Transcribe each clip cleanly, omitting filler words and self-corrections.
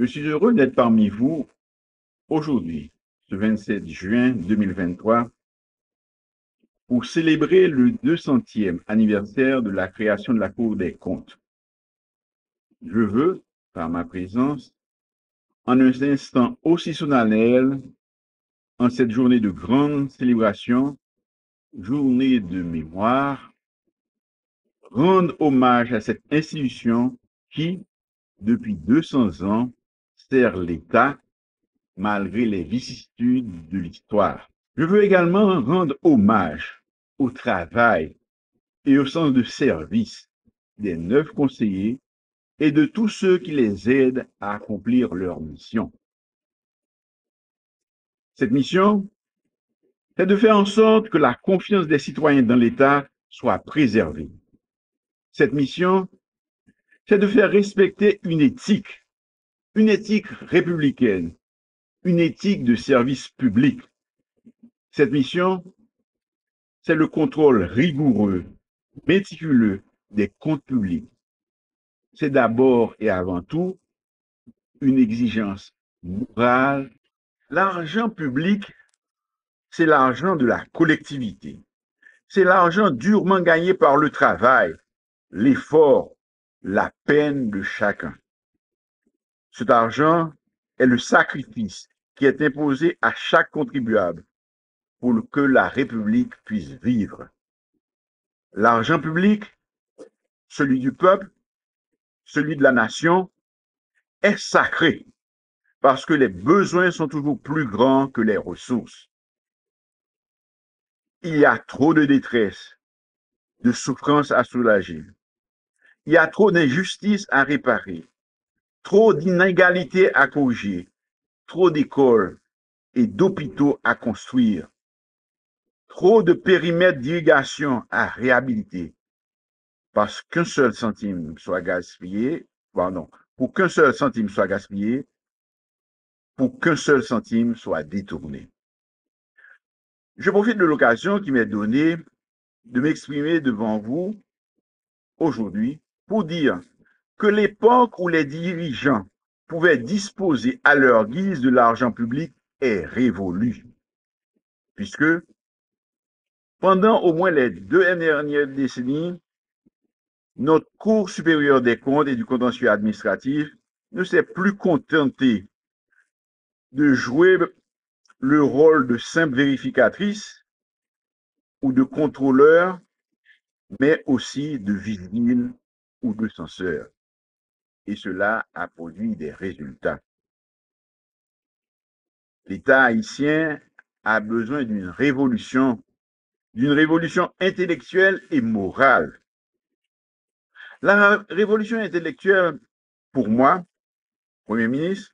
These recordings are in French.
Je suis heureux d'être parmi vous aujourd'hui, ce 27 juin 2023, pour célébrer le 200e anniversaire de la création de la Cour des comptes. Je veux, par ma présence, en un instant aussi solennel, en cette journée de grande célébration, journée de mémoire, rendre hommage à cette institution qui, depuis 200 ans, sert l'État malgré les vicissitudes de l'histoire. Je veux également rendre hommage au travail et au sens de service des 9 conseillers et de tous ceux qui les aident à accomplir leur mission. Cette mission, c'est de faire en sorte que la confiance des citoyens dans l'État soit préservée. Cette mission, c'est de faire respecter une éthique républicaine, une éthique de service public. Cette mission, c'est le contrôle rigoureux, méticuleux des comptes publics. C'est d'abord et avant tout une exigence morale. L'argent public, c'est l'argent de la collectivité. C'est l'argent durement gagné par le travail, l'effort, la peine de chacun. Cet argent est le sacrifice qui est imposé à chaque contribuable pour que la République puisse vivre. L'argent public, celui du peuple, celui de la nation, est sacré parce que les besoins sont toujours plus grands que les ressources. Il y a trop de détresse, de souffrance à soulager. Il y a trop d'injustices à réparer, trop d'inégalités à corriger, trop d'écoles et d'hôpitaux à construire, trop de périmètres d'irrigation à réhabiliter. Parce qu'un seul centime soit gaspillé, pour qu'un seul centime soit gaspillé, pour qu'un seul centime soit détourné. Je profite de l'occasion qui m'est donnée de m'exprimer devant vous aujourd'hui pour dire que l'époque où les dirigeants pouvaient disposer à leur guise de l'argent public est révolue, puisque pendant au moins les 2 dernières décennies, notre Cour supérieure des comptes et du contentieux administratif ne s'est plus contentée de jouer le rôle de simple vérificatrice ou de contrôleur, mais aussi de vigile ou de censeur. Et cela a produit des résultats. L'État haïtien a besoin d'une révolution intellectuelle et morale. La révolution intellectuelle, pour moi, Premier ministre,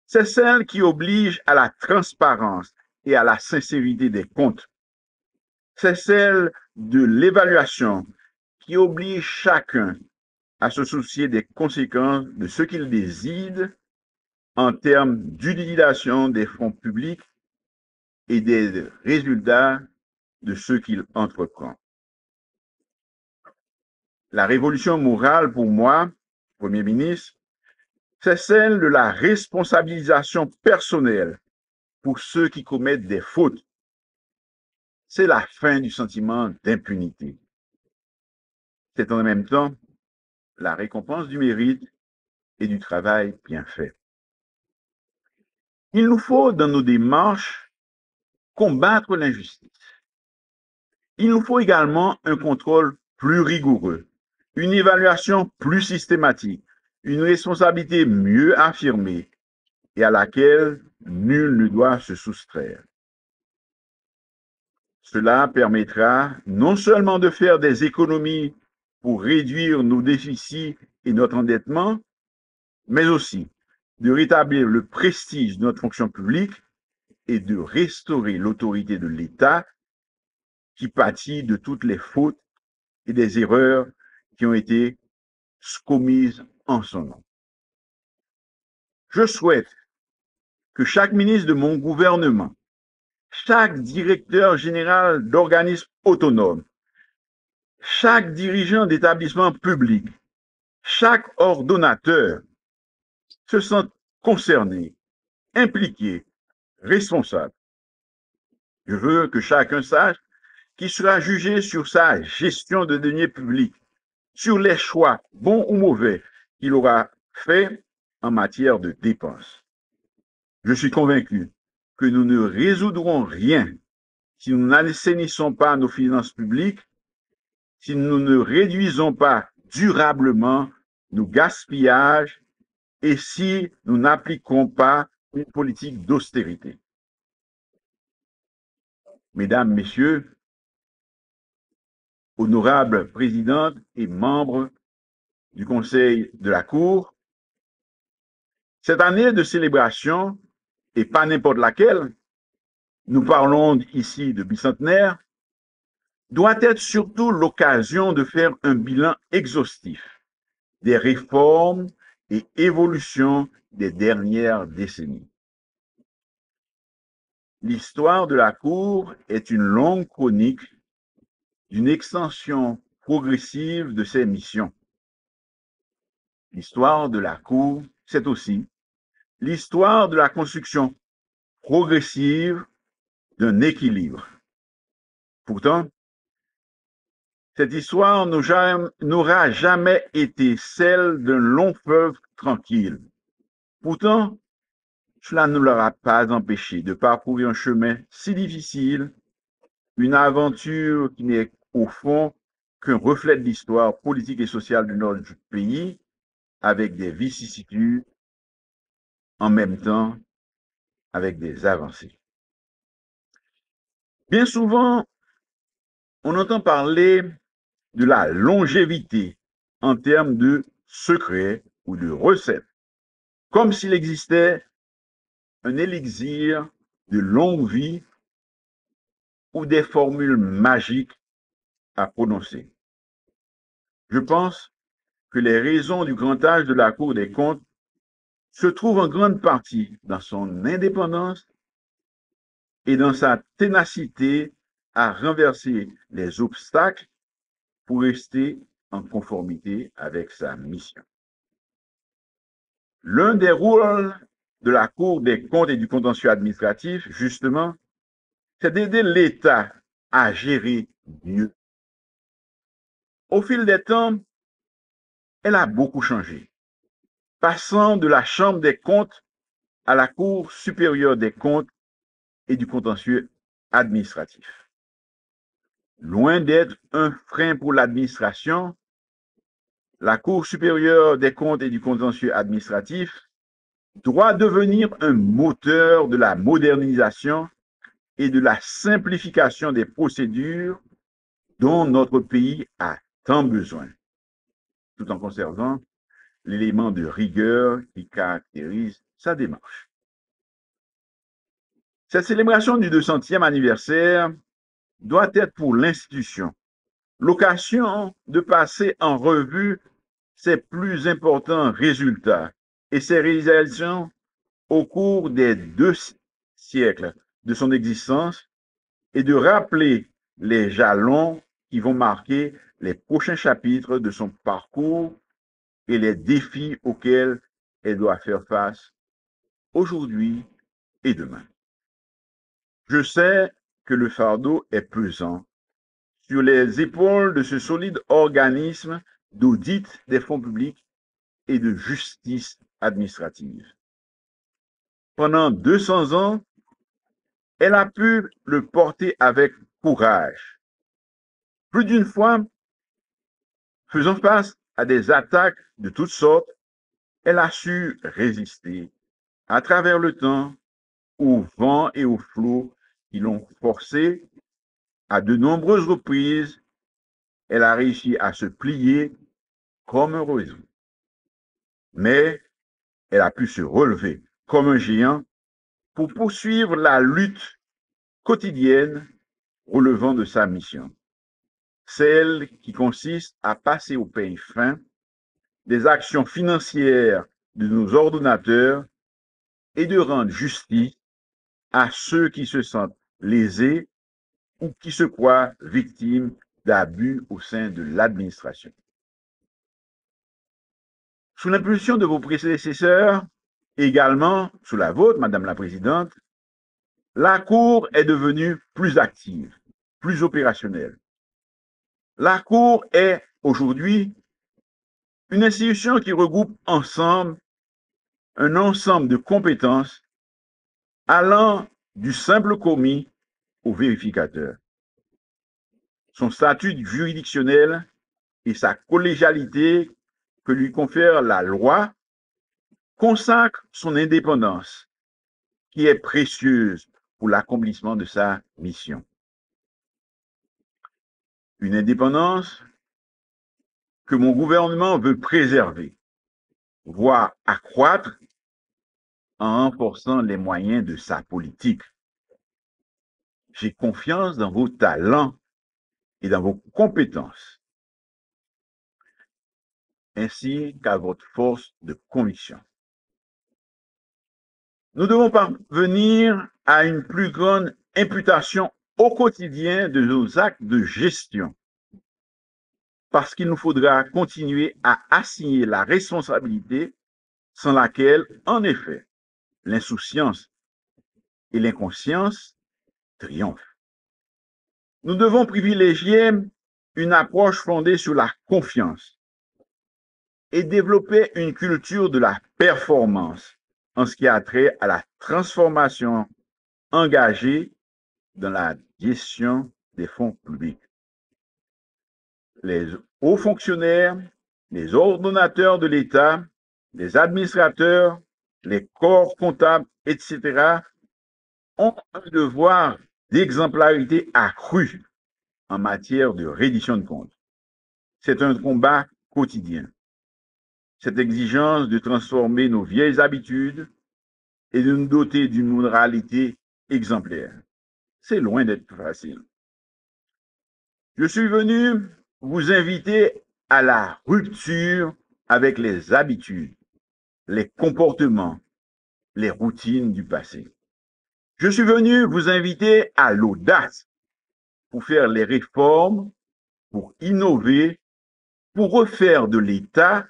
c'est celle qui oblige à la transparence et à la sincérité des comptes. C'est celle de l'évaluation qui oblige chacun à se soucier des conséquences de ce qu'il décide en termes d'utilisation des fonds publics et des résultats de ce qu'il entreprend. La révolution morale, pour moi, Premier ministre, c'est celle de la responsabilisation personnelle pour ceux qui commettent des fautes. C'est la fin du sentiment d'impunité. C'est en même temps la récompense du mérite et du travail bien fait. Il nous faut, dans nos démarches, combattre l'injustice. Il nous faut également un contrôle plus rigoureux, une évaluation plus systématique, une responsabilité mieux affirmée et à laquelle nul ne doit se soustraire. Cela permettra non seulement de faire des économies pour réduire nos déficits et notre endettement, mais aussi de rétablir le prestige de notre fonction publique et de restaurer l'autorité de l'État qui pâtit de toutes les fautes et des erreurs qui ont été commises en son nom. Je souhaite que chaque ministre de mon gouvernement, chaque directeur général d'organisme autonome, chaque dirigeant d'établissement public, chaque ordonnateur se sente concernés, impliqués, responsables. Je veux que chacun sache qu'il sera jugé sur sa gestion de deniers publics, sur les choix, bons ou mauvais, qu'il aura faits en matière de dépenses. Je suis convaincu que nous ne résoudrons rien si nous n'assainissons pas nos finances publiques, si nous ne réduisons pas durablement nos gaspillages et si nous n'appliquons pas une politique d'austérité. Mesdames, Messieurs, honorables présidentes et membres du Conseil de la Cour, cette année de célébration, et pas n'importe laquelle, nous parlons ici de bicentenaire, doit être surtout l'occasion de faire un bilan exhaustif des réformes et évolutions des dernières décennies. L'histoire de la Cour est une longue chronique d'une extension progressive de ses missions. L'histoire de la Cour, c'est aussi l'histoire de la construction progressive d'un équilibre. Pourtant, cette histoire n'aura jamais été celle d'un long fleuve tranquille. Pourtant, cela ne leur a pas empêché de parcourir un chemin si difficile, une aventure qui n'est au fond qu'un reflet de l'histoire politique et sociale de notre pays, avec des vicissitudes, en même temps avec des avancées. Bien souvent, on entend parler de la longévité en termes de secrets ou de recettes, comme s'il existait un élixir de longue vie ou des formules magiques à prononcer. Je pense que les raisons du grand âge de la Cour des comptes se trouvent en grande partie dans son indépendance et dans sa ténacité à renverser les obstacles pour rester en conformité avec sa mission. L'un des rôles de la Cour des comptes et du contentieux administratif, justement, c'est d'aider l'État à gérer mieux. Au fil des temps, elle a beaucoup changé, passant de la Chambre des comptes à la Cour supérieure des comptes et du contentieux administratif. Loin d'être un frein pour l'administration, la Cour supérieure des comptes et du contentieux administratif doit devenir un moteur de la modernisation et de la simplification des procédures dont notre pays a tant besoin, tout en conservant l'élément de rigueur qui caractérise sa démarche. Cette célébration du 200e anniversaire doit être pour l'institution l'occasion de passer en revue ses plus importants résultats et ses réalisations au cours des 2 siècles de son existence et de rappeler les jalons qui vont marquer les prochains chapitres de son parcours et les défis auxquels elle doit faire face aujourd'hui et demain. Je sais que le fardeau est pesant sur les épaules de ce solide organisme d'audit des fonds publics et de justice administrative. Pendant 200 ans, elle a pu le porter avec courage. Plus d'une fois, faisant face à des attaques de toutes sortes, elle a su résister à travers le temps, au vent et aux flots qui l'ont forcée. À de nombreuses reprises, elle a réussi à se plier comme un roseau. Mais elle a pu se relever comme un géant pour poursuivre la lutte quotidienne relevant de sa mission, celle qui consiste à passer au peigne fin des actions financières de nos ordonnateurs et de rendre justice à ceux qui se sentent lésés ou qui se croient victimes d'abus au sein de l'administration. Sous l'impulsion de vos prédécesseurs Également, sous la vôtre, Madame la Présidente, la Cour est devenue plus active, plus opérationnelle. La Cour est aujourd'hui une institution qui regroupe ensemble un ensemble de compétences allant du simple commis au vérificateur. Son statut juridictionnel et sa collégialité que lui confère la loi consacrent son indépendance, qui est précieuse pour l'accomplissement de sa mission. Une indépendance que mon gouvernement veut préserver, voire accroître en renforçant les moyens de sa politique. J'ai confiance dans vos talents et dans vos compétences, ainsi qu'à votre force de conviction. Nous devons parvenir à une plus grande imputation au quotidien de nos actes de gestion, parce qu'il nous faudra continuer à assigner la responsabilité sans laquelle, en effet, l'insouciance et l'inconscience triomphent. Nous devons privilégier une approche fondée sur la confiance et développer une culture de la performance en ce qui a trait à la transformation engagée dans la gestion des fonds publics. Les hauts fonctionnaires, les ordonnateurs de l'État, les administrateurs, les corps comptables, etc., ont un devoir d'exemplarité accrue en matière de reddition de comptes. C'est un combat quotidien. Cette exigence de transformer nos vieilles habitudes et de nous doter d'une moralité exemplaire. C'est loin d'être facile. Je suis venu vous inviter à la rupture avec les habitudes, les comportements, les routines du passé. Je suis venu vous inviter à l'audace pour faire les réformes, pour innover, pour refaire de l'État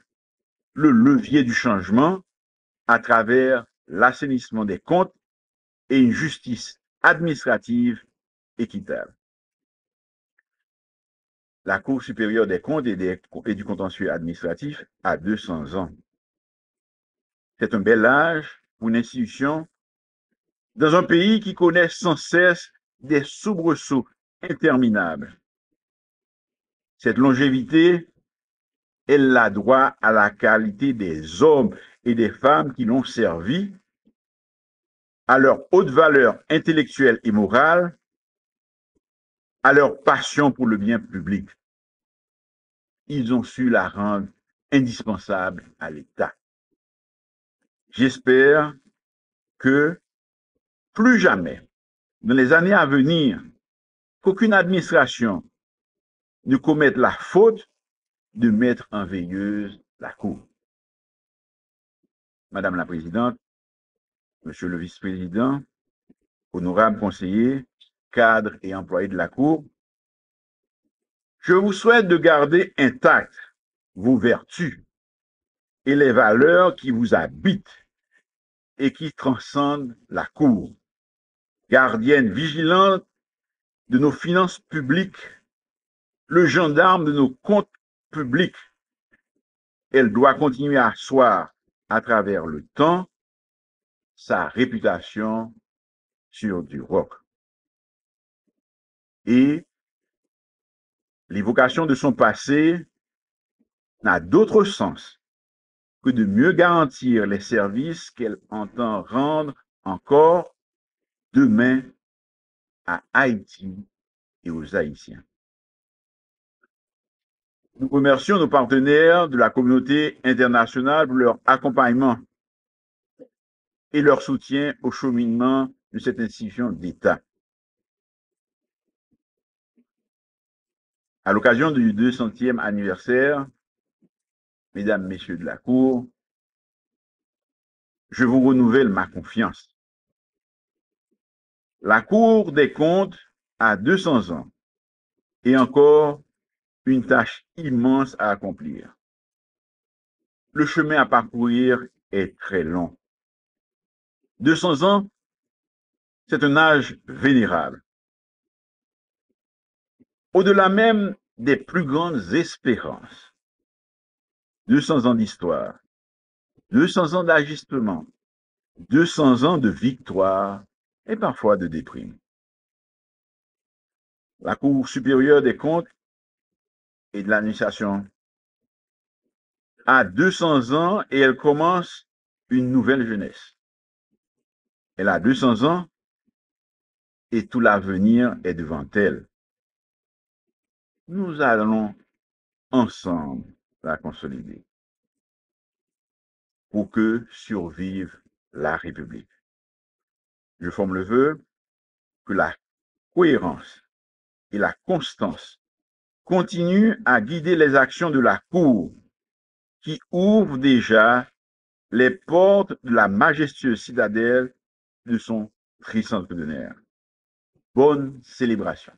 le levier du changement à travers l'assainissement des comptes et une justice administrative équitable. La Cour supérieure des comptes et du contentieux administratif a 200 ans. C'est un bel âge pour une institution dans un pays qui connaît sans cesse des soubresauts interminables. Cette longévité, elle la doit à la qualité des hommes et des femmes qui l'ont servi, à leur haute valeur intellectuelle et morale, à leur passion pour le bien public. Ils ont su la rendre indispensable à l'État. J'espère que plus jamais, dans les années à venir, qu'aucune administration ne commette la faute de mettre en veilleuse la Cour. Madame la Présidente, Monsieur le Vice-président, honorables conseillers, cadres et employés de la Cour, je vous souhaite de garder intactes vos vertus et les valeurs qui vous habitent et qui transcendent la Cour, gardienne vigilante de nos finances publiques, le gendarme de nos comptes publics. Elle doit continuer à asseoir à travers le temps sa réputation sur du roc. Et l'évocation de son passé n'a d'autre sens que de mieux garantir les services qu'elle entend rendre encore demain à Haïti et aux Haïtiens. Nous remercions nos partenaires de la communauté internationale pour leur accompagnement et leur soutien au cheminement de cette institution d'État. À l'occasion du 200e anniversaire, Mesdames, Messieurs de la Cour, je vous renouvelle ma confiance. La Cour des comptes a 200 ans et encore une tâche immense à accomplir. Le chemin à parcourir est très long. 200 ans, c'est un âge vénérable. Au-delà même des plus grandes espérances. 200 ans d'histoire, 200 ans d'ajustement, 200 ans de victoire et parfois de déprime. La Cour supérieure des comptes et de l'administration a 200 ans et elle commence une nouvelle jeunesse. Elle a 200 ans et tout l'avenir est devant elle. Nous allons ensemble la consolider pour que survive la République. Je forme le vœu que la cohérence et la constance continuent à guider les actions de la Cour qui ouvre déjà les portes de la majestueuse citadelle de son tricentenaire. Bonne célébration.